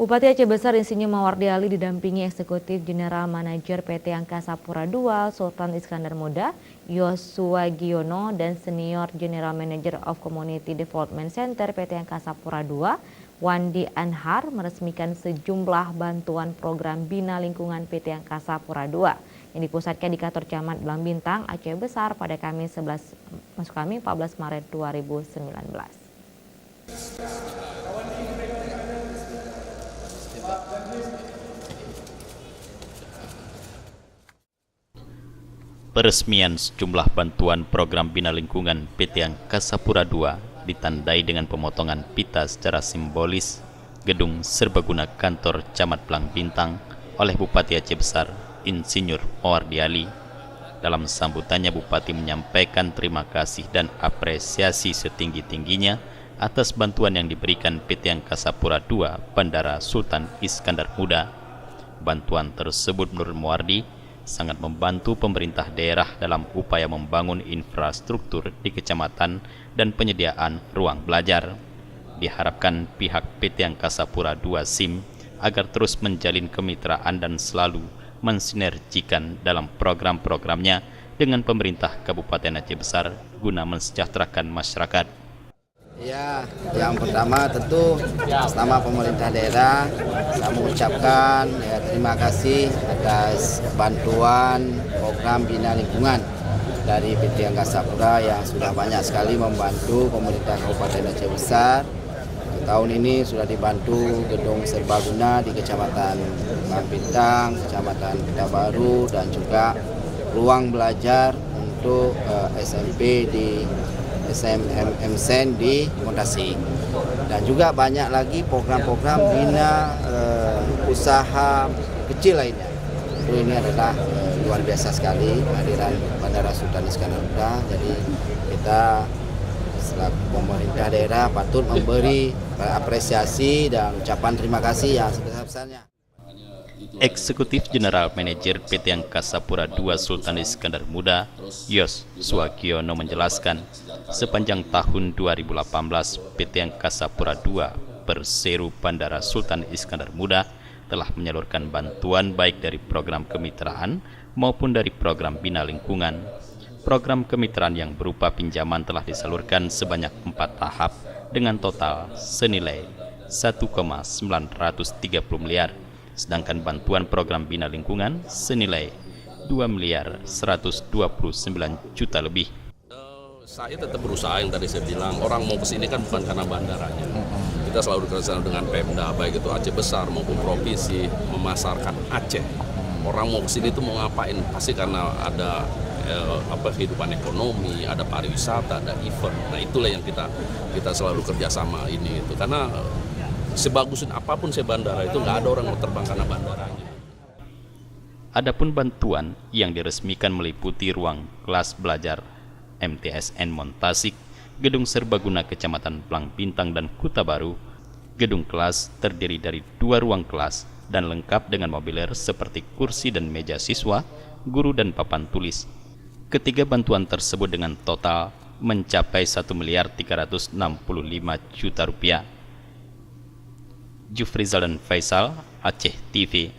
Bupati Aceh Besar Insinyur Mawardi Ali didampingi Eksekutif General Manager PT Angkasa Pura II Sultan Iskandar Muda, Yosua Giono, dan Senior General Manager of Community Development Center PT Angkasa Pura II, Wandi Anhar, meresmikan sejumlah bantuan program Bina Lingkungan PT Angkasa Pura II yang dipusatkan di kantor Camat Blang Bintang, Aceh Besar pada Kamis 14 Maret 2019. Peresmian sejumlah bantuan program Bina Lingkungan PT Angkasa Pura II ditandai dengan pemotongan pita secara simbolis gedung serbaguna kantor Camat Blang Bintang oleh Bupati Aceh Besar Insinyur Mawardi Ali. Dalam sambutannya, Bupati menyampaikan terima kasih dan apresiasi setinggi-tingginya atas bantuan yang diberikan PT Angkasa Pura II Bandara Sultan Iskandar Muda. Bantuan tersebut menurut Mawardi sangat membantu pemerintah daerah dalam upaya membangun infrastruktur di kecamatan dan penyediaan ruang belajar. Diharapkan pihak PT Angkasa Pura II SIM agar terus menjalin kemitraan dan selalu mensinergikan dalam program-programnya dengan pemerintah Kabupaten Aceh Besar guna mensejahterakan masyarakat. Ya, yang pertama tentu nama pemerintah daerah saya mengucapkan terima kasih atas bantuan program Bina Lingkungan dari PT Angkasa Pura yang sudah banyak sekali membantu pemerintah Kabupaten Aceh Besar. Tahun ini sudah dibantu gedung serbaguna di Kecamatan Blang Bintang, Kecamatan Kota Baru, dan juga ruang belajar untuk SMP di SMM Sen di Mondasi, dan juga banyak lagi program-program bina usaha kecil lainnya. Itu ini adalah luar biasa sekali kehadiran Bandara Sultan Iskandar Muda. Jadi kita selaku pemerintah daerah patut memberi apresiasi dan ucapan terima kasih yang sebesar-besarnya. Eksekutif General Manager PT Angkasa Pura II Sultan Iskandar Muda, Yosua Giono, menjelaskan sepanjang tahun 2018 PT Angkasa Pura II Perseru Bandara Sultan Iskandar Muda telah menyalurkan bantuan baik dari program kemitraan maupun dari program Bina Lingkungan. Program kemitraan yang berupa pinjaman telah disalurkan sebanyak 4 tahap dengan total senilai 1,930 miliar. Sedangkan bantuan program Bina Lingkungan senilai 2.129 juta lebih. Saya tetap berusaha, yang tadi saya bilang, orang mau kesini kan bukan karena bandaranya. Kita selalu bekerjasama dengan Pemda, baik itu Aceh Besar maupun provinsi, memasarkan Aceh. Orang mau kesini itu mau ngapain? Pasti karena ada kehidupan ekonomi, ada pariwisata, ada event. Nah itulah yang kita selalu kerjasama ini itu. Karena sebagusin apapun bandara itu nggak ada orang mau terbang karena bandaranya. Adapun bantuan yang diresmikan meliputi ruang kelas belajar MTSN Montasik, gedung serbaguna Kecamatan Blang Bintang dan Kota Baru. Gedung kelas terdiri dari 2 ruang kelas dan lengkap dengan mobiler seperti kursi dan meja siswa, guru dan papan tulis. Ketiga bantuan tersebut dengan total mencapai 1.365 juta rupiah. Jufrizal dan Faisal, Aceh TV.